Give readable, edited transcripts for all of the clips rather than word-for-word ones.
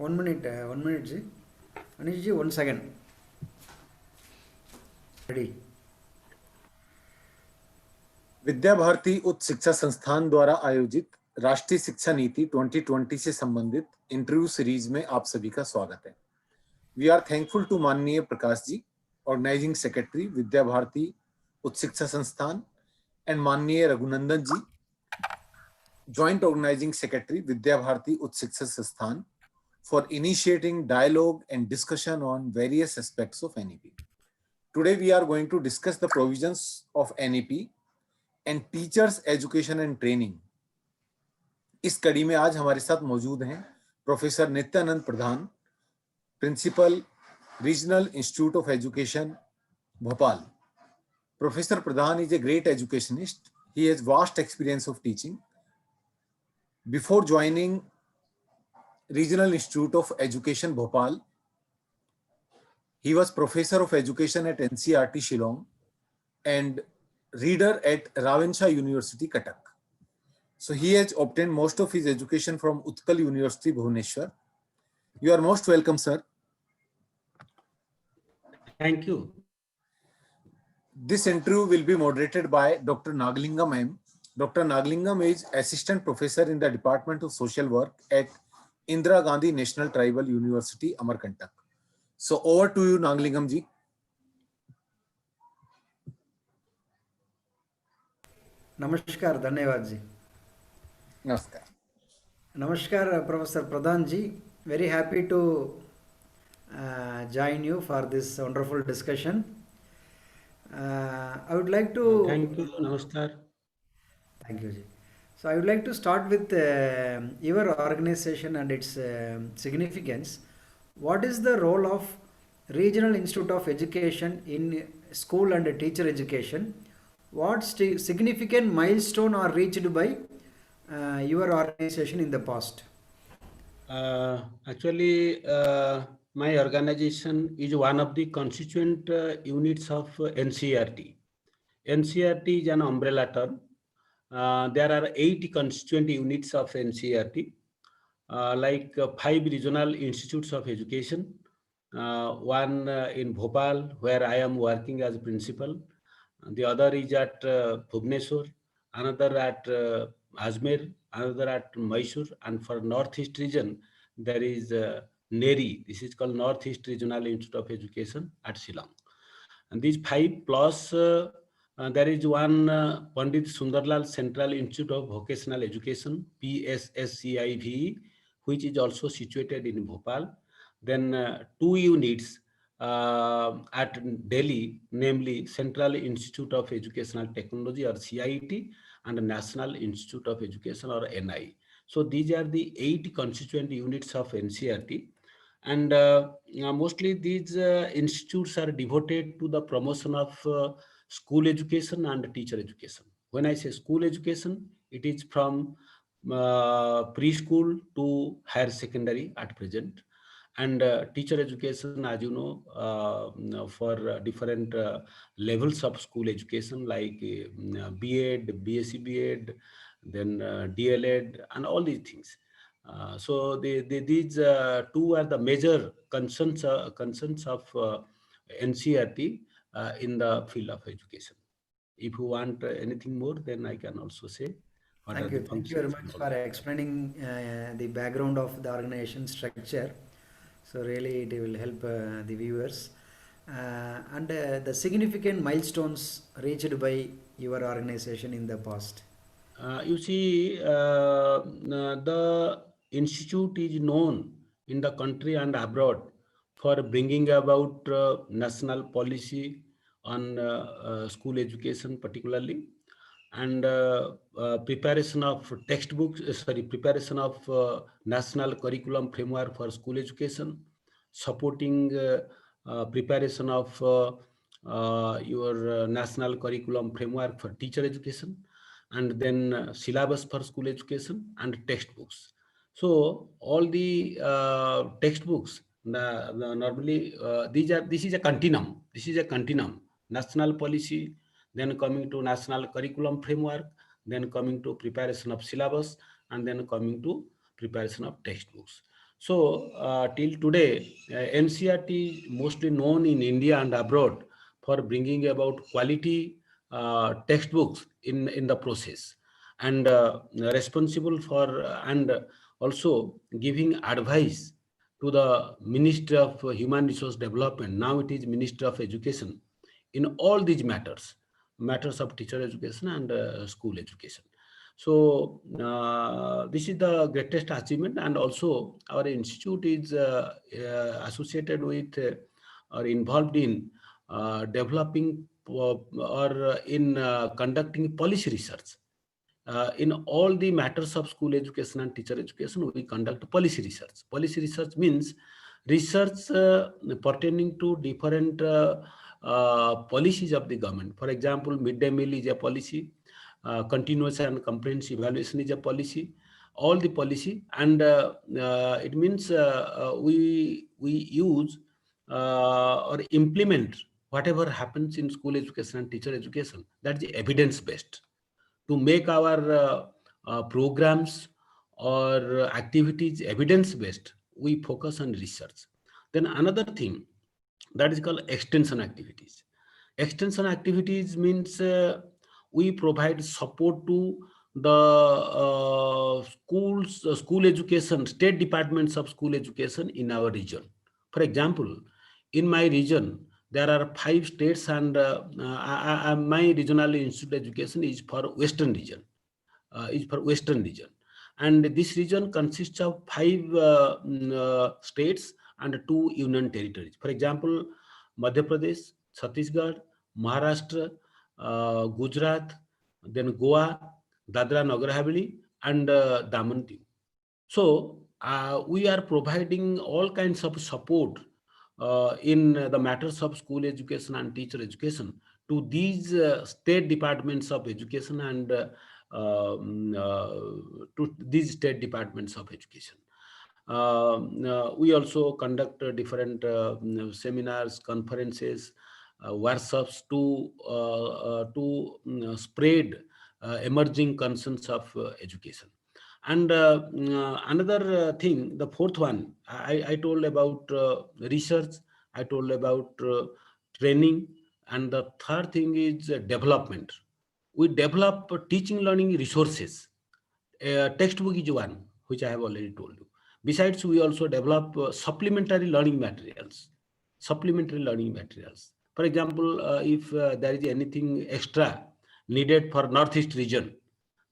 1 minute जी. Anish ji, 1 second. Ready. Vidya Bharati उच्च शिक्षा संस्थान द्वारा आयोजित राष्ट्रीय शिक्षा नीति 2020 से संबंधित इंटरव्यू सीरीज में आप सभी का स्वागत है. वी आर थैंकफुल टू माननीय प्रकाश जी, ऑर्गेनाइजिंग सेक्रेटरी विद्या भारती उच्च शिक्षा संस्थान, एंड माननीय रघुनंदन जी, joint organising secretary Vidya Bharati उच्च शिक्षा संस्थान, for initiating dialogue and discussion on various aspects of NEP. Today we are going to discuss the provisions of NEP and teachers education and training. इस कड़ी में आज हमारे साथ मौजूद हैं professor Nityanand Pradhan, principal regional institute of education Bhopal. Professor Pradhan is a great educationist. He has vast experience of teaching. Before joining Regional Institute of Education Bhopal, he was Professor of Education at NCRT Shillong and reader at Ravenshaw University, Cuttack. So he has obtained most of his education from Utkal University, Bhubaneswar. You are most welcome, sir. Thank you. This interview will be moderated by Dr. Nagalingam M. Dr. Nagalingam is Assistant Professor in the Department of Social Work at Indira Gandhi National Tribal University, Amarkantak. So over to you, Nagalingam ji. नमस्कार, धन्यवाद जी. Namaskar. Namaskar, Professor Pradhan ji. Very happy to join you for this wonderful discussion. I would like to. Thank you. Namaskar. Thank you, ji. So I would like to start with your organization and its significance. What is the role of Regional Institute of Education in school and teacher education? What significant milestone are reached by your organization in the past? Actually, my organization is one of the constituent units of NCERT. NCERT is an umbrella term. There are 8 constituent units of NCERT, like 5 regional institutes of education, one in Bhopal, where I am working as a principal. The other is at Bhubaneswar, another at Ajmer, another at Mysore, and for Northeast region, there is NERI. This is called Northeast Regional Institute of Education at Shillong. And these 5 plus there is one Pandit Sundarlal Central Institute of Vocational Education, PSSCIVE, which is also situated in Bhopal. Then 2 units at Delhi, namely Central Institute of Educational Technology or CIT and National Institute of Education or NI. So these are the 8 constituent units of NCERT. And mostly these institutes are devoted to the promotion of school education and teacher education. When I say school education, it is from preschool to higher secondary at present. And teacher education, as you know, for different levels of school education like B.Ed, BSc B.Ed, then DLEd and all these things. So these 2 are the major concerns of NCERT in the field of education. If you want anything more, then I can also say. Thank you. Thank you very much for explaining the background of the organization structure. So really it will help the viewers. And the significant milestones reached by your organization in the past. You see, the institute is known in the country and abroad for bringing about national policy on school education particularly, and preparation of textbooks, preparation of national curriculum framework for school education, supporting preparation of your national curriculum framework for teacher education, and then syllabus for school education and textbooks. So all the textbooks, normally this is a continuum. This is a continuum. National policy, then coming to national curriculum framework, then coming to preparation of syllabus, and then coming to preparation of textbooks. So till today, NCERT is mostly known in India and abroad for bringing about quality textbooks in the process, and responsible for and also giving advice to the Ministry of Human Resource Development. Now it is Ministry of Education in all these matters of teacher education and school education. So this is the greatest achievement, and also our institute is associated with or involved in developing or in conducting policy research. In all the matters of school education and teacher education, we conduct policy research. Policy research means research pertaining to different policies of the government. For example, midday meal is a policy, continuous and comprehensive evaluation is a policy, all the policy, and it means we use or implement whatever happens in school education and teacher education, that is evidence based, to make our programs or activities evidence based. We focus on research. Then another thing, that is called extension activities. Extension activities means we provide support to the school education, state departments of school education in our region. For example, in my region, there are 5 states, and my regional institute education is for Western region. And this region consists of 5 states and 2 union territories. For example, Madhya Pradesh, Chhattisgarh, Maharashtra, Gujarat, then Goa, Dadra Nagar Haveli, and Daman Diu. So we are providing all kinds of support in the matters of school education and teacher education to these state departments of education and to these state departments of education. We also conduct different seminars, conferences, workshops to spread emerging concerns of education. And another thing, the fourth one, I told about research, I told about training, and the third thing is development. We develop teaching learning resources. Textbook is one, which I have already told you. Besides, we also develop supplementary learning materials. For example, if there is anything extra needed for Northeast region,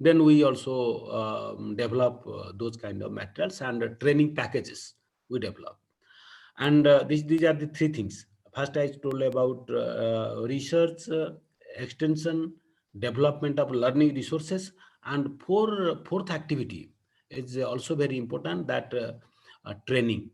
then we also develop those kind of materials, and training packages we develop. And these are the 3 things. First, I told about research, extension, development of learning resources, and fourth activity is also very important, that training.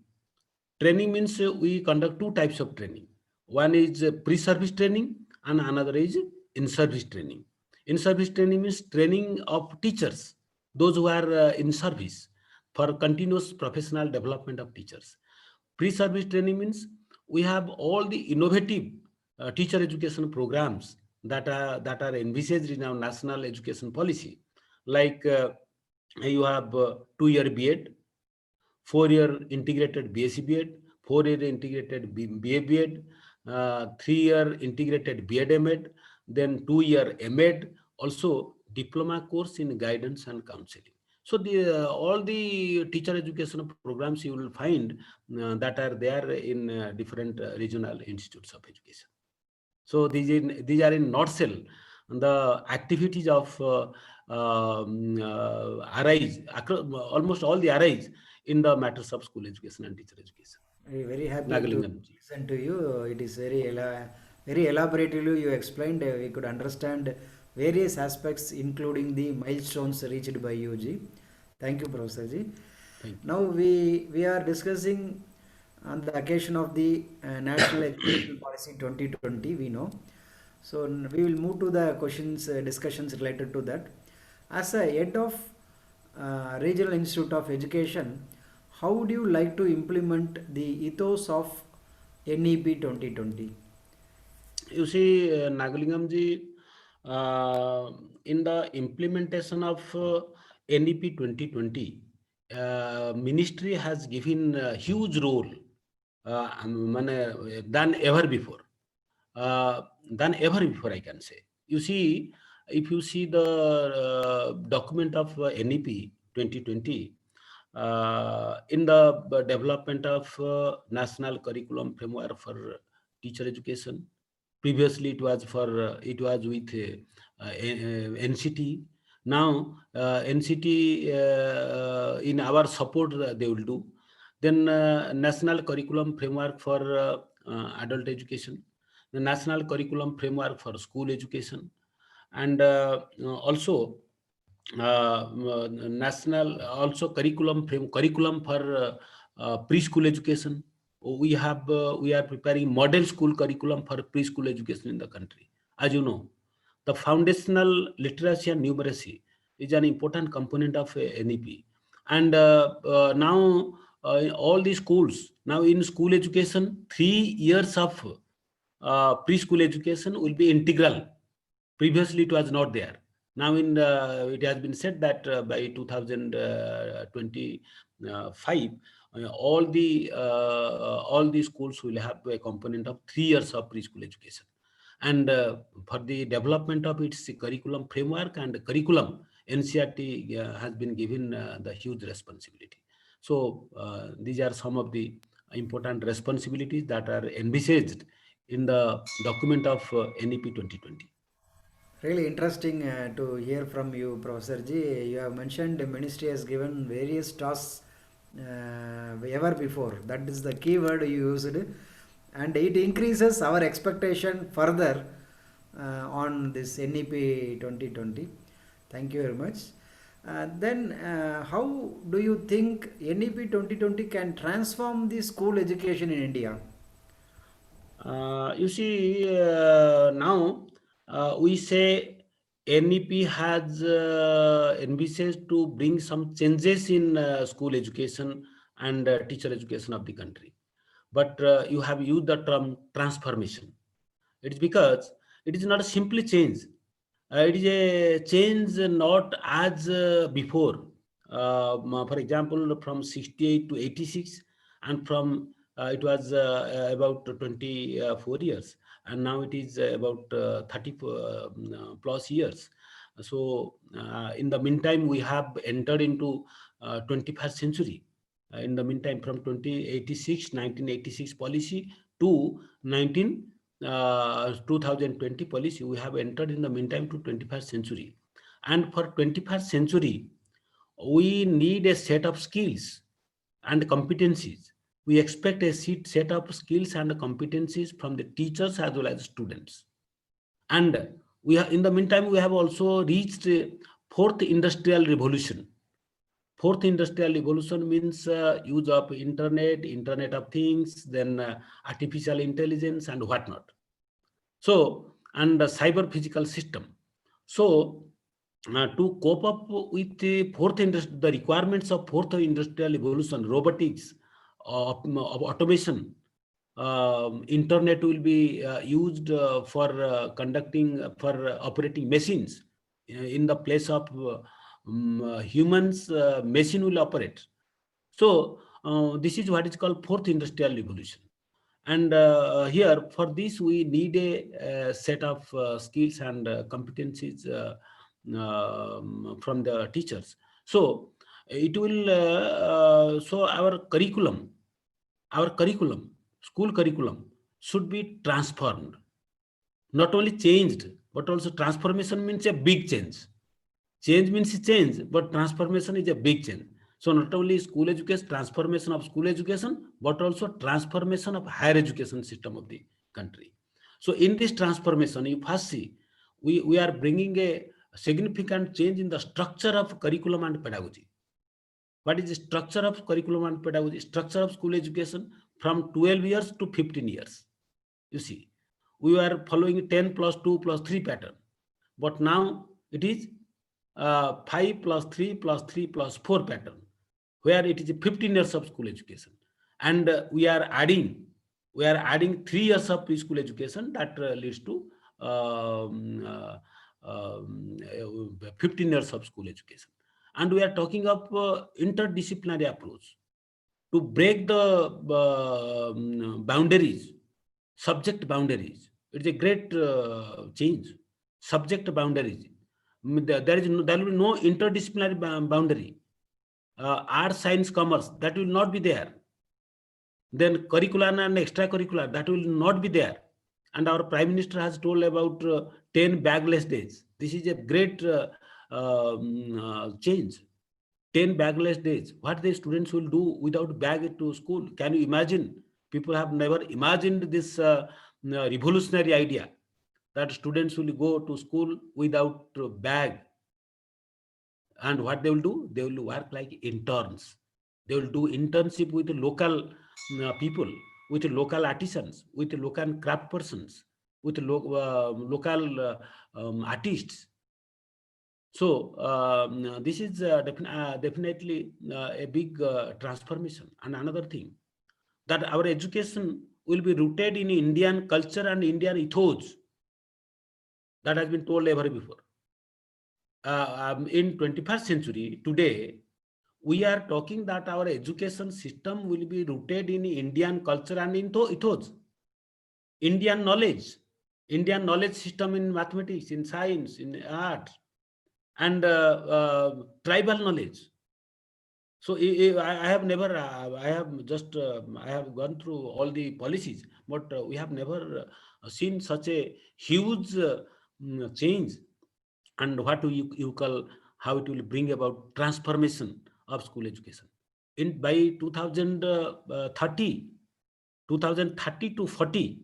Training means we conduct 2 types of training. One is pre-service training, and another is in-service training. In-service training means training of teachers, those who are in service, for continuous professional development of teachers. Pre-service training means we have all the innovative teacher education programs that are envisaged in our national education policy. Like you have 2-year B.Ed, 4-year integrated BSc B.Ed, 4-year integrated BA B.Ed, 3-year integrated B.Ed M.Ed, then 2-year M.Ed, also diploma course in guidance and counseling. So all the teacher education programs you will find that are there in different regional institutes of education. So these are in nutshell the activities of arise across, almost all the arise in the matters of school education and teacher education. Very happy to Nagalingam ji. listen to you. It is very elaborately you explained. We could understand various aspects, including the milestones reached by you, Ji. Thank you, Professor Ji. Thank you. Now we are discussing on the occasion of the National Education Policy 2020. We know, so we will move to the questions discussions related to that. As a head of Regional Institute of Education, how would you like to implement the ethos of NEP 2020? You see, Nagalingam ji, in the implementation of NEP 2020, ministry has given a huge role than ever before. Than ever before, I can say. You see, if you see the document of NEP 2020, in the development of national curriculum framework for teacher education, previously it was with NCT. Now NCT in our support they will do. Then national curriculum framework for adult education, the national curriculum framework for school education, and also national also curriculum for preschool education. We are preparing model school curriculum for preschool education in the country. As you know, the foundational literacy and numeracy is an important component of NEP. And now all the schools, now in school education, 3 years of preschool education will be integral. Previously, it was not there. Now, it has been said that by 2025, all the schools will have a component of 3 years of preschool education. And for the development of its curriculum framework and curriculum, NCERT has been given the huge responsibility. So these are some of the important responsibilities that are envisaged in the document of NEP 2020. Really interesting to hear from you, Professor Ji. You have mentioned the ministry has given various tasks ever before. That is the key word you used, and it increases our expectation further on this NEP 2020. Thank you very much. Then, how do you think NEP 2020 can transform the school education in India? You see, now we say NEP has envisaged to bring some changes in school education and teacher education of the country. But you have used the term transformation. It is because it is not a simply change. It is a change not as before. For example, from 68 to 86, and from it was about 24 years, and now it is about 30 plus years. So in the meantime, we have entered into 21st century. In the meantime, from 1986 policy to 2020 policy, we have entered in the meantime to 21st century. And for 21st century, we need a set of skills and competencies. We expect a set of skills and competencies from the teachers as well as students. And we have, in the meantime, we have also reached fourth industrial revolution. Fourth industrial revolution means use of internet of things, then artificial intelligence and whatnot. So, and the cyber physical system. So, to cope up with the the requirements of fourth industrial revolution, robotics, automation, internet will be used for operating machines in the place of humans. Machine will operate. So this is what is called fourth industrial revolution. And here, for this, we need a set of skills and competencies from the teachers. So it will. So our curriculum, school curriculum, should be transformed. Not only changed, but also transformation means a big change. Change means change, but transformation is a big change. So not only school education, transformation of school education, but also transformation of higher education system of the country. So in this transformation, you first see, we are bringing a significant change in the structure of curriculum and pedagogy. What is the structure of curriculum and pedagogy? Structure of school education from 12 years to 15 years. You see, we were following 10 plus 2 plus 3 pattern, but now it is 5 plus 3 plus 3 plus 4 pattern, where it is 15 years of school education. And we are adding 3 years of preschool education that leads to 15 years of school education. And we are talking of interdisciplinary approach to break the boundaries, subject boundaries. It's a great change. Subject boundaries. There will be no interdisciplinary boundary. Art, science, commerce, that will not be there. Then curricular and extracurricular, that will not be there. And our Prime Minister has told about 10 bagless days. This is a great change. 10 bagless days. What the students will do without bag to school? Can you imagine? People have never imagined this revolutionary idea that students will go to school without bag. And what they will do? They will work like interns. They will do internship with the local people, with the local artisans, with the local craft persons, with the local artists. So this is definitely a big transformation. And another thing, that our education will be rooted in Indian culture and Indian ethos. That has been told ever before. In 21st century, today, we are talking that our education system will be rooted in Indian culture and in ethos. Indian knowledge system in mathematics, in science, in art, and tribal knowledge. So I have never, I have gone through all the policies, but we have never seen such a huge change. And what do you call, how it will bring about transformation of school education. By 2030 to 40,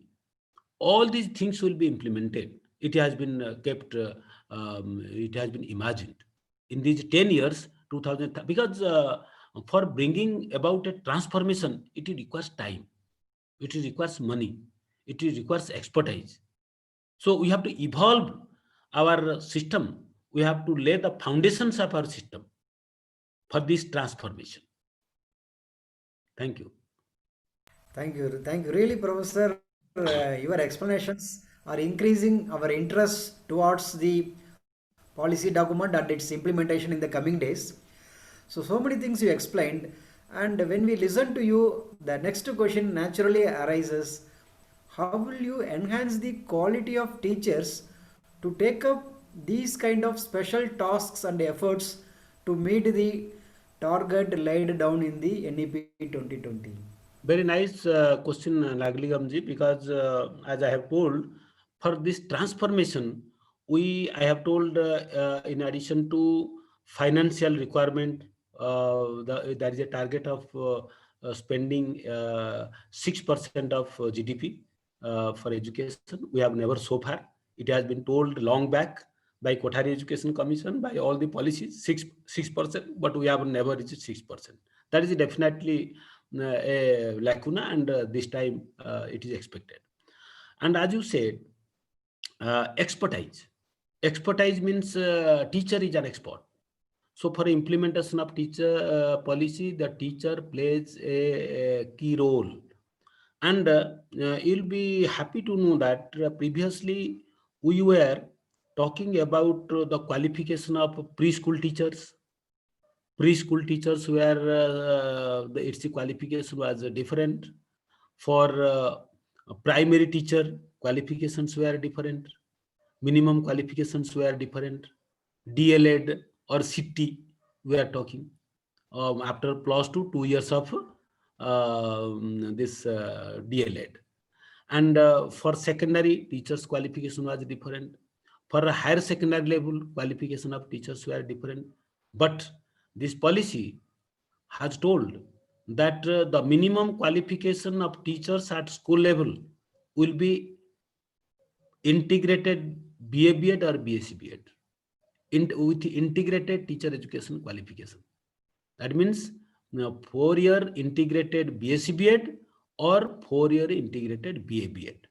all these things will be implemented. It has been it has been imagined. In these 10 years, because for bringing about a transformation, it requires time, it requires money, it requires expertise. So we have to evolve our system. We have to lay the foundations of our system for this transformation. Thank you. Thank you. Thank you. Really, Professor, your explanations are increasing our interest towards the policy document and its implementation in the coming days. So many things you explained. And when we listen to you, the next question naturally arises: how will you enhance the quality of teachers to take up these kind of special tasks and efforts to meet the target laid down in the NEP 2020? Very nice question, Nagligamji, because as I have told, for this transformation, I have told in addition to financial requirement, there is a target of spending 6% of GDP for education. We have never so far. It has been told long back by Kothari Education Commission, by all the policies, 6%, but we have never reached 6%. That is definitely a lacuna, and this time it is expected. And as you said, expertise means teacher is an expert. So for implementation of teacher policy, the teacher plays a key role. And you'll be happy to know that previously we were talking about the qualification of preschool teachers. Preschool teachers were its qualification was different. For primary teacher, qualifications were different. Minimum qualifications were different. DLED or CT we are talking. After +2, 2 years of this DLED. And for secondary, teachers qualification was different. For a higher secondary level, qualification of teachers were different. But this policy has told that the minimum qualification of teachers at school level will be integrated BA B.Ed or BSc B.Ed with integrated teacher education qualification. That means 4-year integrated BSc B.Ed or 4-year integrated BA B.Ed.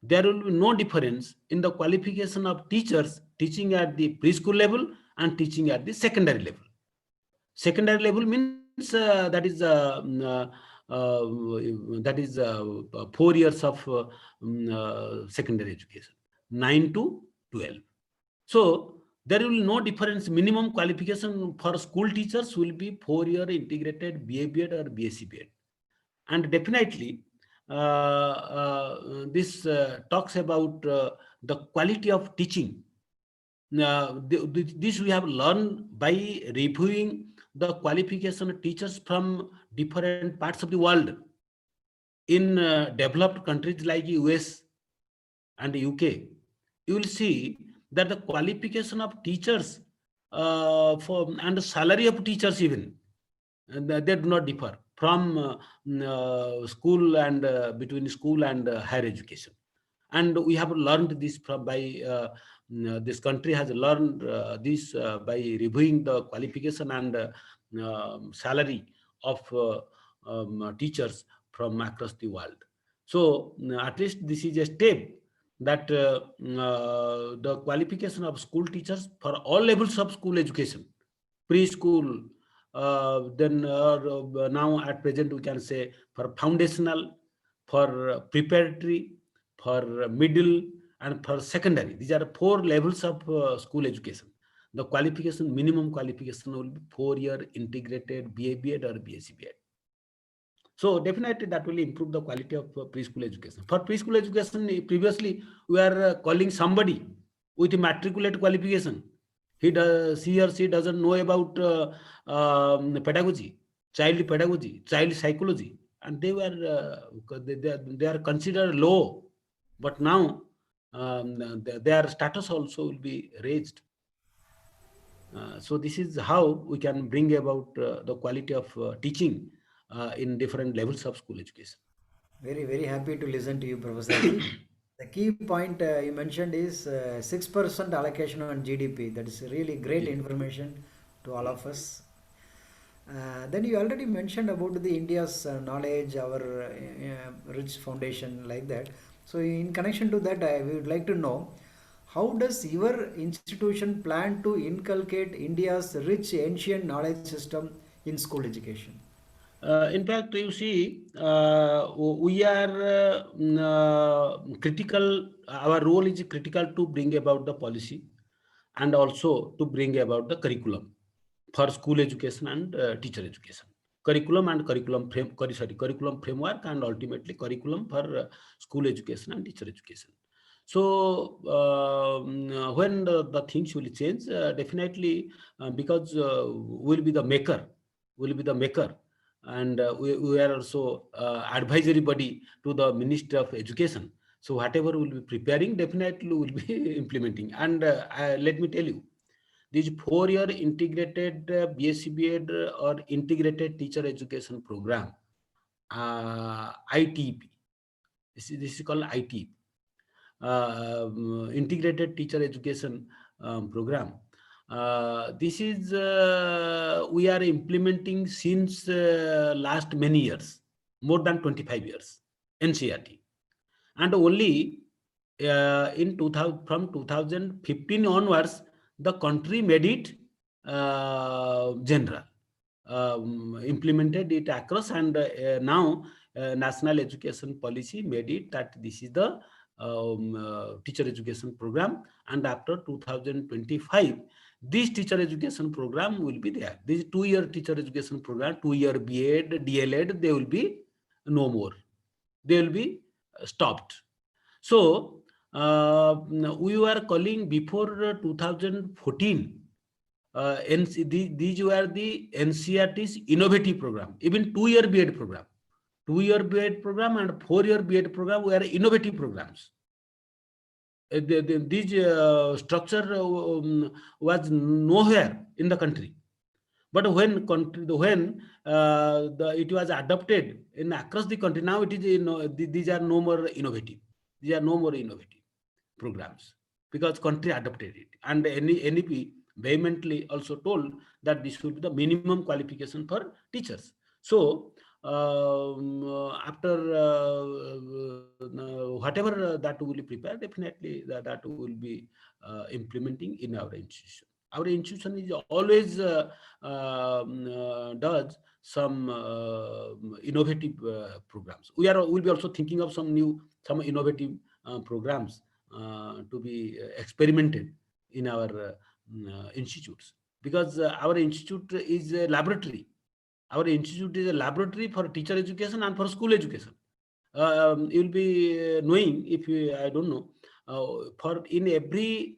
There will be no difference in the qualification of teachers teaching at the preschool level and teaching at the secondary level. Secondary level means that is 4 years of secondary education, 9 to 12. So there will be no difference. Minimum qualification for school teachers will be 4-year integrated BA BEd or BSc BEd. And definitely, this talks about the quality of teaching. This we have learned by reviewing the qualification of teachers from different parts of the world. In developed countries like US and UK, you will see that the qualification of teachers and the salary of teachers even, they do not differ from school and between school and higher education. And we have learned this from by this country has learned this by reviewing the qualification and salary of teachers from across the world. So at least this is a step that the qualification of school teachers for all levels of school education, preschool, then now at present we can say for foundational, for preparatory, for middle, and for secondary. These are 4 levels of school education. The qualification, minimum qualification will be 4-year integrated BA BEd or BSc BEd. So definitely that will improve the quality of preschool education. For preschool education, previously we are calling somebody with a matriculate qualification. He or she doesn't know about pedagogy, child psychology, and they are considered low. But now their status also will be raised. So this is how we can bring about the quality of teaching in different levels of school education. Very, very happy to listen to you, Professor Ji. The key point you mentioned is 6% allocation on GDP. That is really great Yeah. information to all of us. Then you already mentioned about the India's knowledge, our rich foundation like that. So in connection to that, I would like to know, how does your institution plan to inculcate India's rich ancient knowledge system in school education? In fact, you see, we are critical. Our role is critical to bring about the policy and also to bring about the curriculum for school education and teacher education. Curriculum and curriculum framework, and ultimately curriculum for school education and teacher education. So when the things will change, definitely because we'll be the maker, and we are also advisory body to the Ministry of Education. So whatever we'll be preparing, definitely we'll be implementing. And let me tell you, this 4-year integrated BSc BEd or integrated teacher education program, ITP. This is called ITP, integrated teacher education program. This is we are implementing since last many years, more than 25 years, NCERT, and only in 2000 from 2015 onwards, the country made it general, implemented it across, and now national education policy made it that this is the teacher education program, and after 2025 this teacher education program will be there. This 2-year teacher education program, 2-year BEd, DLEd, they will be no more. They will be stopped. So we were calling before 2014. These were the NCERT's innovative program, even 2-year BEd program. 2-year BEd program and 4-year BEd program were innovative programs. This structure was nowhere in the country. But when it was adopted in across the country, now it is these are no more innovative. These are no more innovative programs because country adopted it, and NEP vehemently also told that this should be the minimum qualification for teachers. So after whatever that will be prepared, definitely that will be implementing in our institution. Our institution is always does some innovative programs. We'll be also thinking of some innovative programs to be experimented in our institutes, because our institute is a laboratory. Our institute is a laboratory for teacher education and for school education. You'll be knowing, if you, I don't know, for in every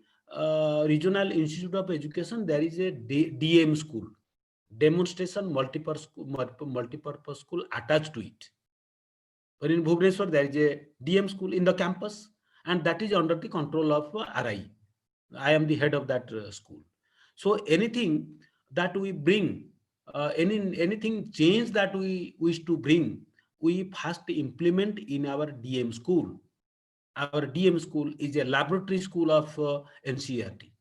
regional institute of education, there is a DM school, demonstration multi-purpose school attached to it. But in Bhubaneswar, there is a DM school in the campus, and that is under the control of RI. I am the head of that school. So anything that we bring, anything change that we wish to bring, we first implement in our DM school. Our DM school is a laboratory school of NCERT.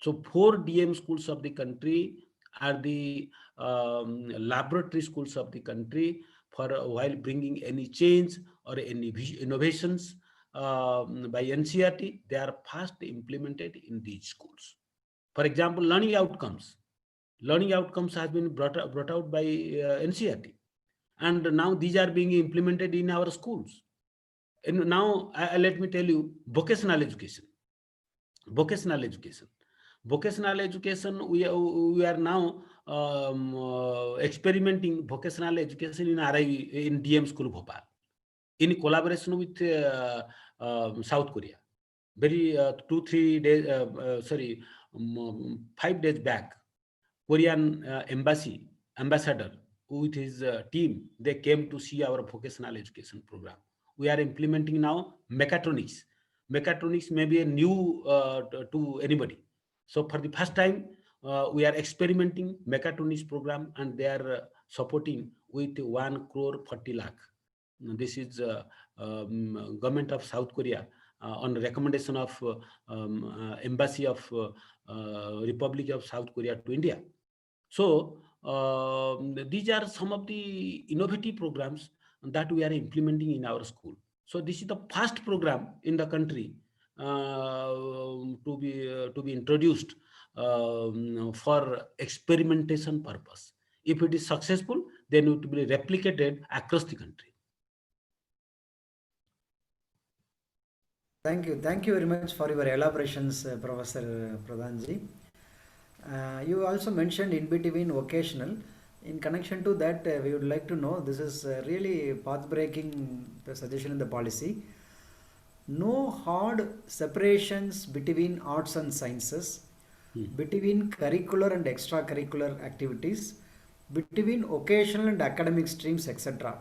So 4 DM schools of the country are the laboratory schools of the country for while bringing any change or any innovations by NCERT, they are first implemented in these schools. For example, learning outcomes. Learning outcomes has been brought out by NCERT, and now these are being implemented in our schools. And now let me tell you, vocational education. Vocational education. Vocational education, we are now experimenting vocational education in RI, in DM School Bhopal, in collaboration with South Korea. Very 2-3 days, 5 days back, Korean ambassador with his team, they came to see our vocational education program. We are implementing now mechatronics. Mechatronics may be a new to anybody. So for the first time, we are experimenting mechatronics program, and they are supporting with 1 crore 40 lakh. This is government of South Korea on recommendation of embassy of Republic of South Korea to India. So these are some of the innovative programs that we are implementing in our school. So this is the first program in the country to be introduced for experimentation purpose. If it is successful, then it will be replicated across the country. Thank you. Thank you very much for your elaborations, Professor Pradhanji. You also mentioned in between vocational. In connection to that, we would like to know, this is really path-breaking suggestion in the policy. No hard separations between arts and sciences, between curricular and extracurricular activities, between occasional and academic streams, etc.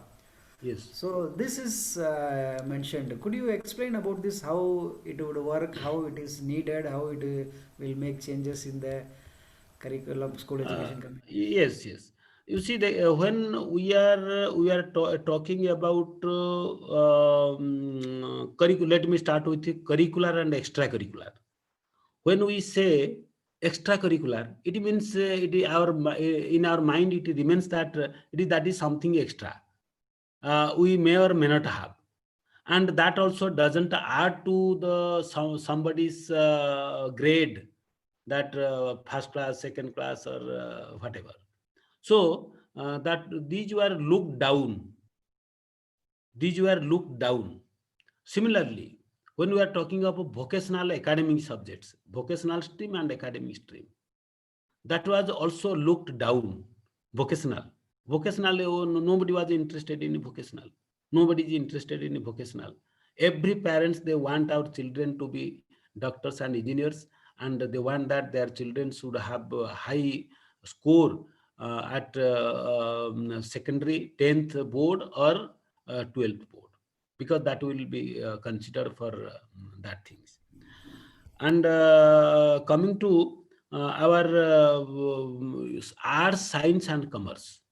Yes. So this is mentioned. Could you explain about this, how it would work, how it is needed, how it will make changes in the curriculum, school education committee? Yes. You see, when we are talking about curricular, let me start with the curricular and extracurricular. When we say extracurricular, it means in our mind it remains that that is something extra. We may or may not have, and that also doesn't add to the somebody's grade, that first class, second class, or whatever. So that these were looked down. These were looked down. Similarly, when we are talking about vocational academic subjects, vocational stream and academic stream, that was also looked down. Vocational, nobody was interested in vocational. Nobody is interested in vocational. Every parents, they want our children to be doctors and engineers, and they want that their children should have a high score at secondary 10th board or 12th board, because that will be considered for that things. And coming to our arts, science and commerce,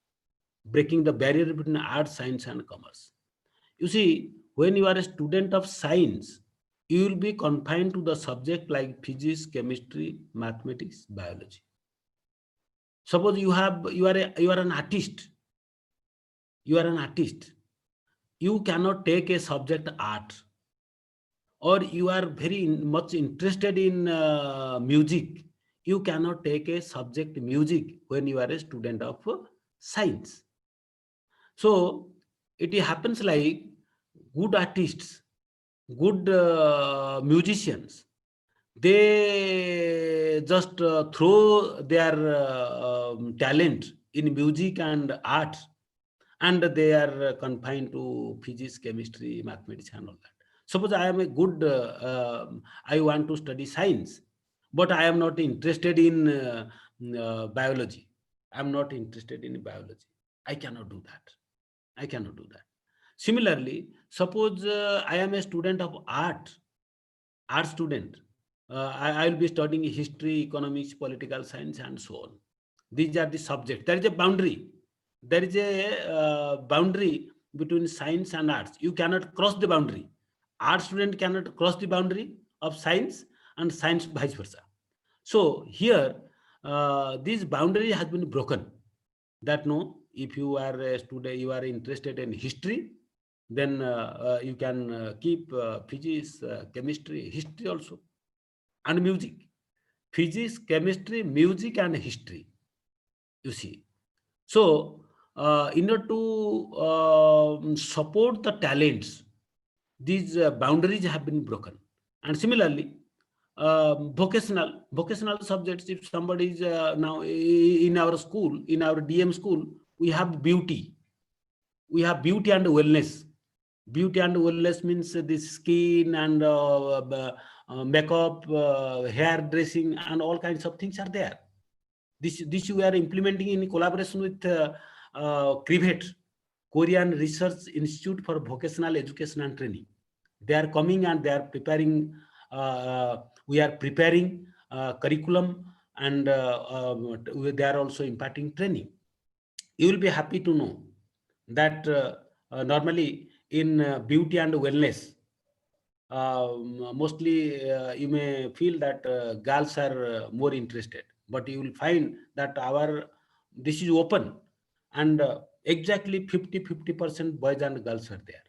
breaking the barrier between arts, science and commerce. You see, when you are a student of science, you will be confined to the subject like physics, chemistry, mathematics, biology. Suppose you are an artist. You are an artist. You cannot take a subject art, or you are very much interested in music. You cannot take a subject music when you are a student of science. So it happens like good artists, good musicians, they just throw their talent in music and art, and they are confined to physics, chemistry, mathematics, and all that. Suppose I am a good, I want to study science, but I am not interested in biology. I'm not interested in biology. I cannot do that. I cannot do that. Similarly, suppose I am a student of art student. I will be studying history, economics, political science, and so on. These are the subjects. There is a boundary. There is a boundary between science and arts. You cannot cross the boundary. Art student cannot cross the boundary of science, and science vice versa. So here, this boundary has been broken. That no, if you are a student, you are interested in history, then you can keep physics, chemistry, history also, and music. Physics, chemistry, music, and history. You see. So, in order to support the talents, these boundaries have been broken. And similarly, vocational subjects. If somebody is now in our school, in our DM school, we have beauty. We have beauty and wellness. Beauty and wellness means the skin and makeup, hair dressing, and all kinds of things are there. This we are implementing in collaboration with CRIVET, Korean Research Institute for Vocational Education and Training. They are coming and they are preparing. We are preparing curriculum, and they are also imparting training. You will be happy to know that normally in beauty and wellness, mostly you may feel that girls are more interested, but you will find that this is open, and exactly 50% boys and girls are there.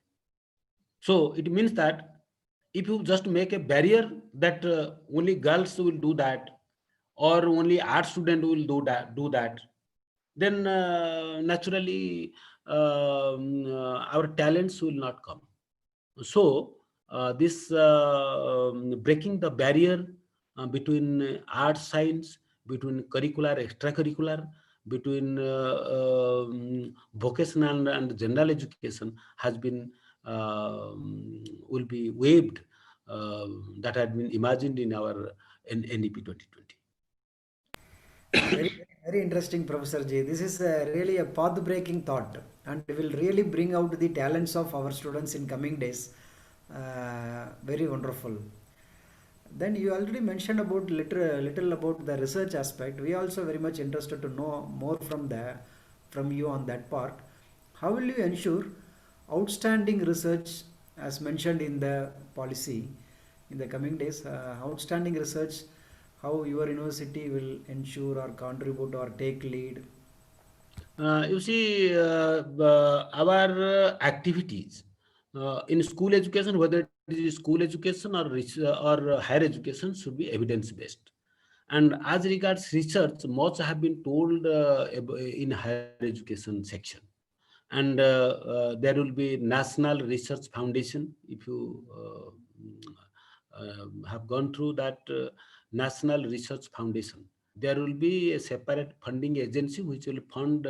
So it means that if you just make a barrier that only girls will do that, or only art student will do that, then naturally our talents will not come. So this breaking the barrier between art, science, between curricular, extracurricular, between vocational and general education has been will be waived, that had been imagined in our NEP 2020. Very interesting, Professor J. This is really a path-breaking thought, and will really bring out the talents of our students in coming days. Very wonderful. Then you already mentioned about little about the research aspect. We are also very much interested to know more from you on that part. How will you ensure outstanding research, as mentioned in the policy, in the coming days? Outstanding research, how your university will ensure or contribute or take lead? You see, our activities in school education, whether it is school education or higher education, should be evidence based. And as regards research, much have been told in higher education section. And there will be National Research Foundation. If you have gone through that National Research Foundation, there will be a separate funding agency which will fund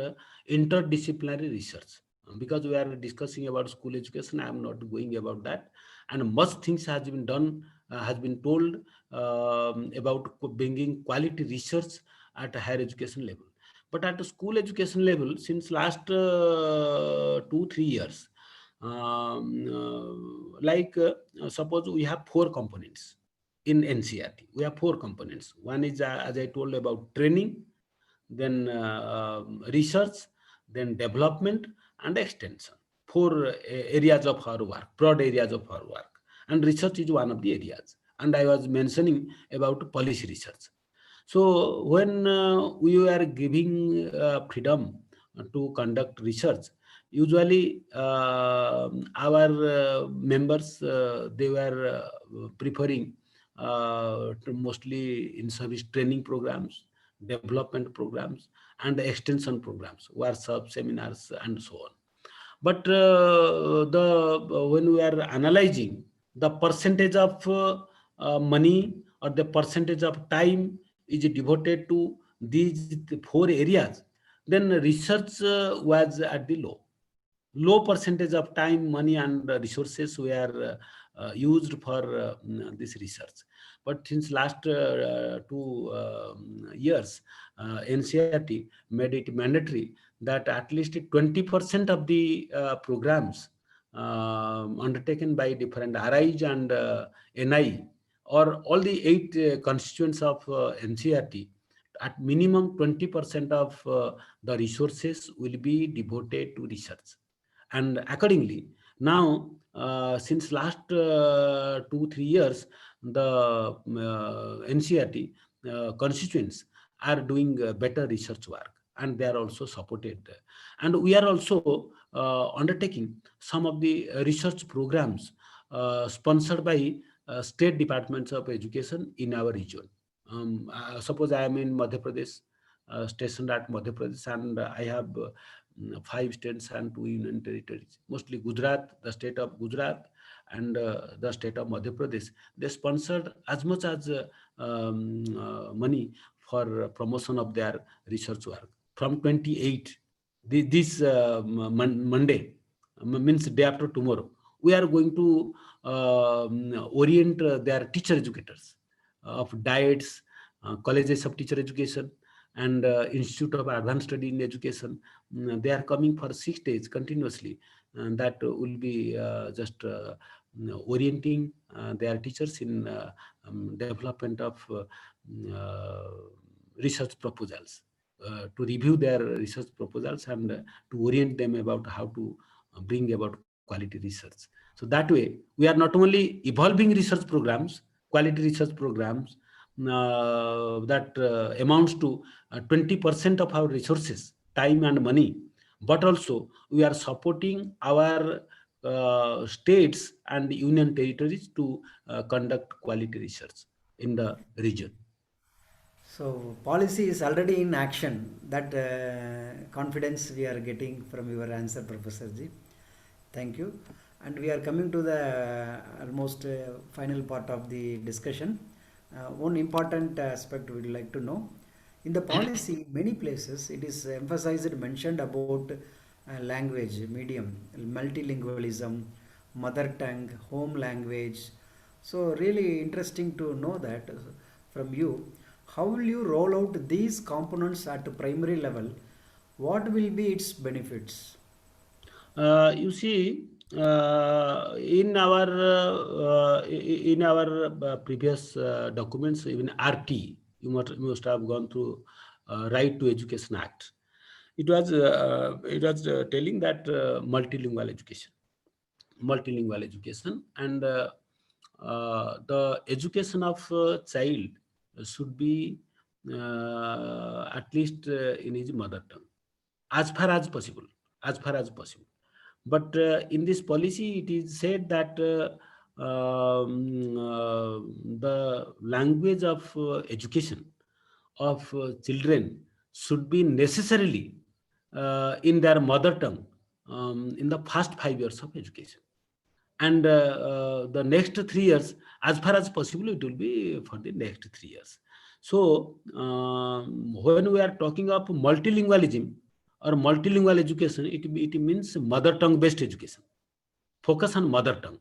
interdisciplinary research. Because we are discussing about school education, I am not going about that. And much things has been done, has been told about bringing quality research at a higher education level. But at the school education level, since last 2-3 years, suppose we have 4 components in NCERT. We have 4 components. One is, as I told about training, then research, then development, and extension. 4 areas of our work, broad areas of our work. And research is one of the areas. And I was mentioning about policy research. So when we are giving freedom to conduct research, usually our members, they were preferring to mostly in service training programs, development programs, and extension programs, workshops, seminars, and so on. But when we are analyzing the percentage of money or the percentage of time is devoted to these 4 areas, then research was at the low percentage of time, money, and resources were used for this research. But since last 2 years, NCERT made it mandatory that at least 20% of the programs undertaken by different RIs and NI, or all the 8 constituents of NCERT, at minimum 20% of the resources will be devoted to research. And accordingly, now since last 2-3 years, the NCERT constituents are doing better research work, and they are also supported. And we are also undertaking some of the research programs sponsored by state departments of education in our region. Suppose I am in Madhya Pradesh, stationed at Madhya Pradesh, and I have 5 states and 2 union territories, mostly Gujarat, the state of Gujarat, and the state of Madhya Pradesh. They sponsored as much as money for promotion of their research work. From 28, this Monday, means day after tomorrow, we are going to orient their teacher educators of diets, colleges of teacher education, and Institute of Advanced Study in Education. They are coming for 6 days continuously, and that will be just orienting their teachers in development of research proposals, to review their research proposals, and to orient them about how to bring about quality research. So that way, we are not only evolving research programs, quality research programs, that amounts to 20% of our resources, time and money, but also we are supporting our states and union territories to conduct quality research in the region. So policy is already in action. That confidence we are getting from your answer, Professor Ji. Thank you. And we are coming to the almost final part of the discussion. One important aspect we would like to know. In the policy, many places it is emphasized, mentioned about language, medium, multilingualism, mother tongue, home language. So really interesting to know that from you. How will you roll out these components at the primary level? What will be its benefits? You see, in our previous documents, even RT, you must have gone through Right to Education Act. It was telling that multilingual education, and the education of child should be at least in his mother tongue, as far as possible. But in this policy, it is said that the language of education of children should be necessarily in their mother tongue in the first 5 years of education. And the next 3 years, as far as possible, it will be for the next 3 years. So when we are talking of multilingualism or multilingual education, it means mother tongue based education, focus on mother tongue.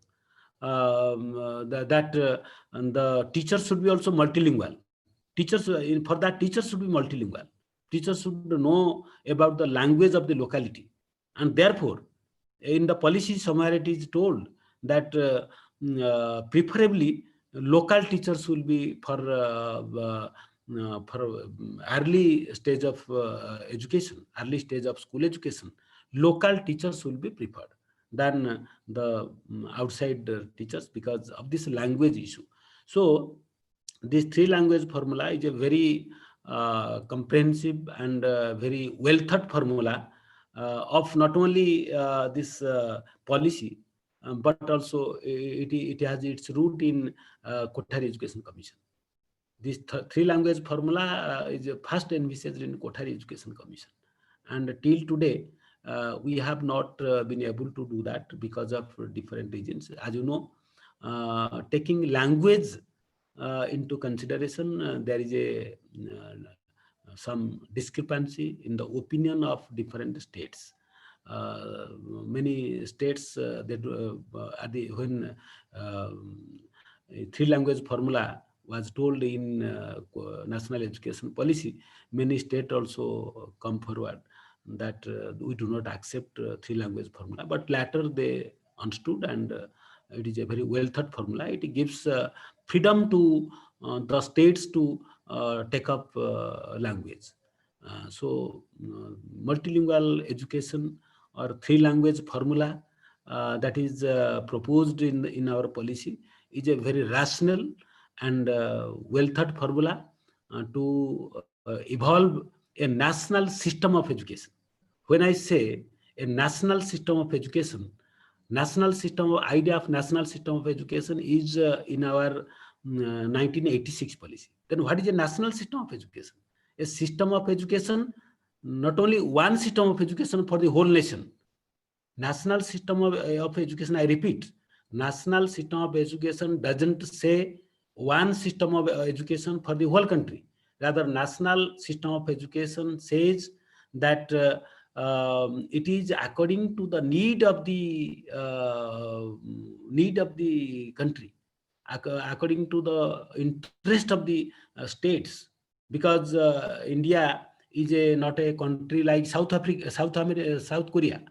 And the teachers should be also multilingual. For that, teachers should be multilingual. Teachers should know about the language of the locality, and therefore, in the policy somewhere it is told that preferably local teachers will be for early stage of education, early stage of school education. Local teachers will be preferred than the outside teachers because of this language issue. So this 3 language formula is a very comprehensive and very well thought formula of not only this policy, but also it has its root in Kothari Education Commission. This 3 language formula is first envisaged in Kothari Education Commission, and till today we have not been able to do that because of different reasons. As you know, taking language into consideration, there is a some discrepancy in the opinion of different states. Many states when three language formula was told in national education policy, many states also come forward that we do not accept three language formula, but later they understood, and it is a very well thought formula. It gives freedom to the states to take up language. Multilingual education or three language formula that is proposed in our policy is a very rational and well thought formula to evolve a national system of education. When I say a national system of education, idea of national system of education is in our 1986 policy. Then what is a national system of education? A system of education, not only one system of education for the whole nation. National system of education, I repeat, national system of education doesn't say one system of education for the whole country. Rather, national system of education says that it is according to the need of the country, according to the interest of the states, because India is not a country like South Africa, South Korea.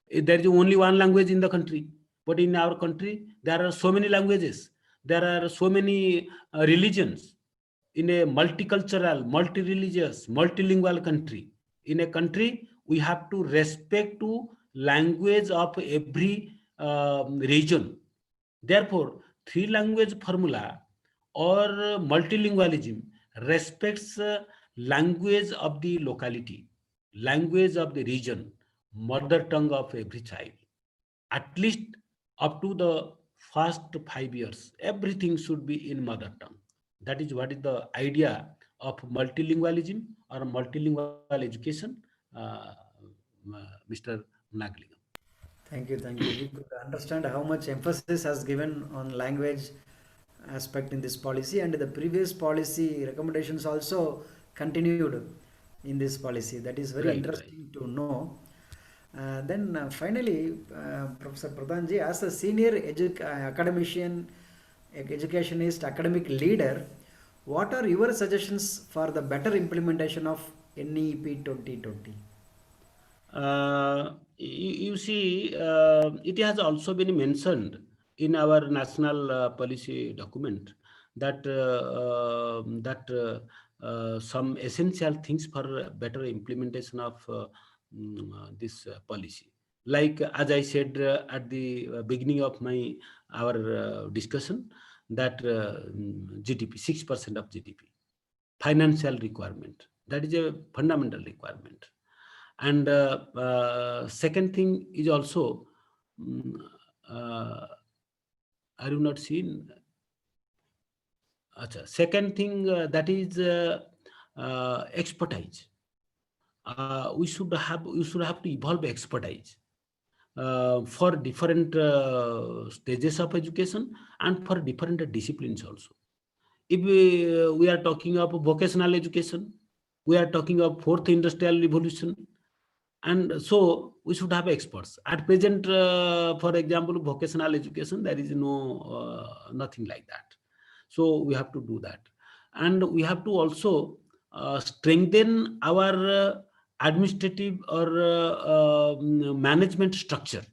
There is only one language in the country, but in our country there are so many languages, there are so many religions. In a multicultural, multi-religious, multilingual country, in a country we have to respect to language of every region. Therefore, three language formula or multilingualism respects language of the locality, language of the region, mother tongue of every child. At least up to the first 5 years, everything should be in mother tongue. That is what is the idea of multilingualism or multilingual education, Mr. Nagalingam. Thank you, thank you. We could understand how much emphasis has given on language aspect in this policy, and the previous policy recommendations also continued in this policy. That is very interesting to know. Then finally, Professor Pradhanji, as a senior academician, educationist, academic leader, what are your suggestions for the better implementation of NEP 2020? You see, it has also been mentioned in our national policy document that some essential things for better implementation of this policy. Like as I said at the beginning of our discussion, that GDP, 6% of GDP, financial requirement, that is a fundamental requirement. And second thing is also, are you not seen? Second thing that is expertise. We should have to evolve expertise for different stages of education and for different disciplines also. If we are talking of vocational education, we are talking of fourth industrial revolution, and so we should have experts. At present, for example, vocational education, there is nothing like that. So we have to do that, and we have to also strengthen our administrative or management structure.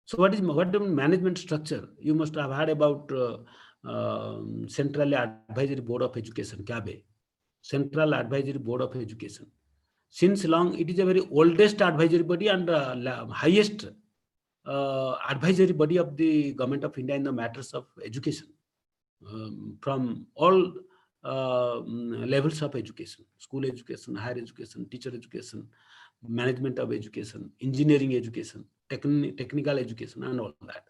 So what the management structure? You must have heard about Central Advisory Board of Education, CABE, Central Advisory Board of Education. Since long, it is a very oldest advisory body and highest advisory body of the Government of India in the matters of education, from all levels of education: school education, higher education, teacher education, management of education, engineering education, technical education, and all that.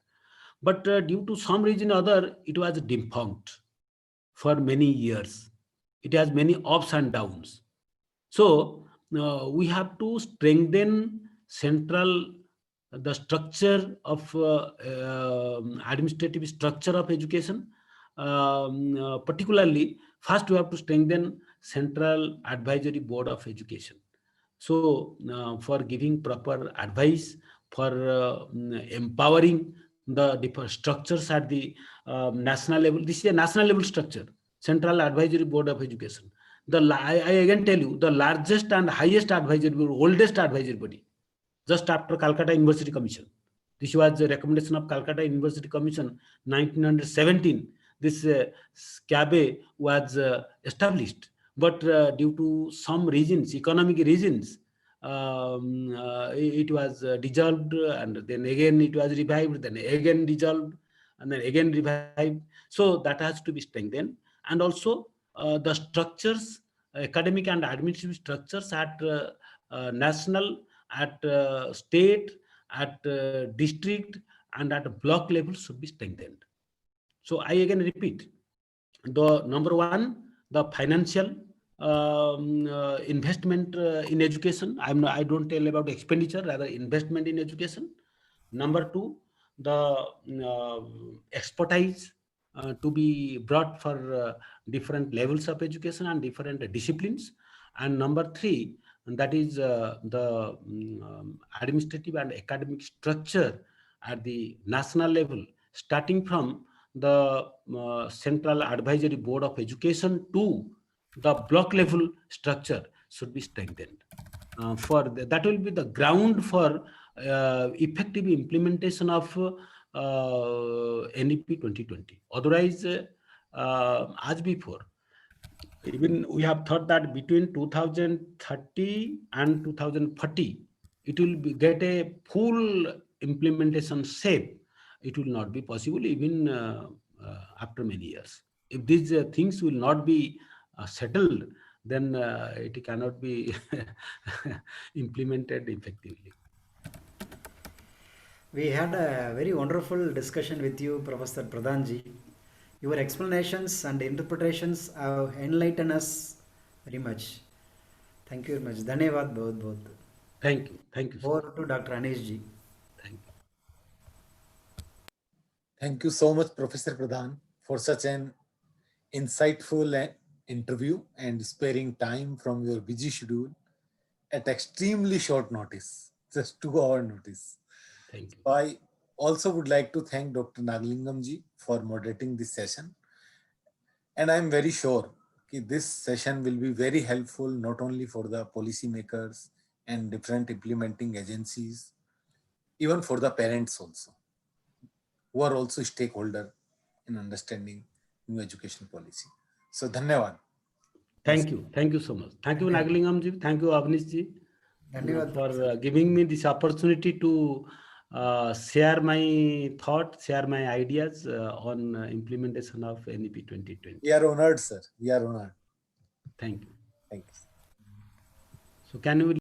But due to some reason or other, it was defunct for many years. It has many ups and downs. So we have to strengthen the structure of administrative structure of education, particularly, first we have to strengthen Central Advisory Board of Education. So, for giving proper advice, for empowering the different structures at the national level. This is a national level structure, Central Advisory Board of Education. I again tell you, the largest and highest advisory board, oldest advisory body, just after Calcutta University Commission. This was the recommendation of Calcutta University Commission, 1917. This CABE was established, but due to some reasons, economic reasons, it was dissolved, and then again it was revived, then again dissolved, and then again revived. So that has to be strengthened. And also the structures, academic and administrative structures at national, at state, at district, and at block level should be strengthened. So I again repeat, the number one, the financial investment in education. I don't tell about expenditure, rather investment in education. Number two, the expertise to be brought for different levels of education and different disciplines. And number three, and that is the administrative and academic structure at the national level, starting from the Central Advisory Board of Education to the block level structure should be strengthened. That will be the ground for effective implementation of NEP 2020. Otherwise, as before, even we have thought that between 2030 and 2040, it will get a full implementation shape. It will not be possible even after many years. If these things will not be settled, then it cannot be implemented effectively. We had a very wonderful discussion with you, Professor Pradhanji. Your explanations and interpretations have enlightened us very much. Thank you very much. Dhanyavad bahut bahut. Thank you. Thank you, sir. Over to Dr. Anish ji. Thank you. Thank you so much, Professor Pradhan, for such an insightful interview and sparing time from your busy schedule at extremely short notice, just 2-hour notice. Thank you. I also would like to thank Dr. Nagalingam ji for moderating this session. And I'm very sure that this session will be very helpful not only for the policymakers and different implementing agencies, even for the parents also, who are also stakeholder in understanding new education policy. So, dhanyavad. Thank you. Thank you so much. Thank you, Nagalingam ji. Thank you, Avnish ji, for giving me this opportunity to share my thoughts, share my ideas on implementation of NEP 2020. We are honored, sir. We are honored. Thank you. Thank you. So can you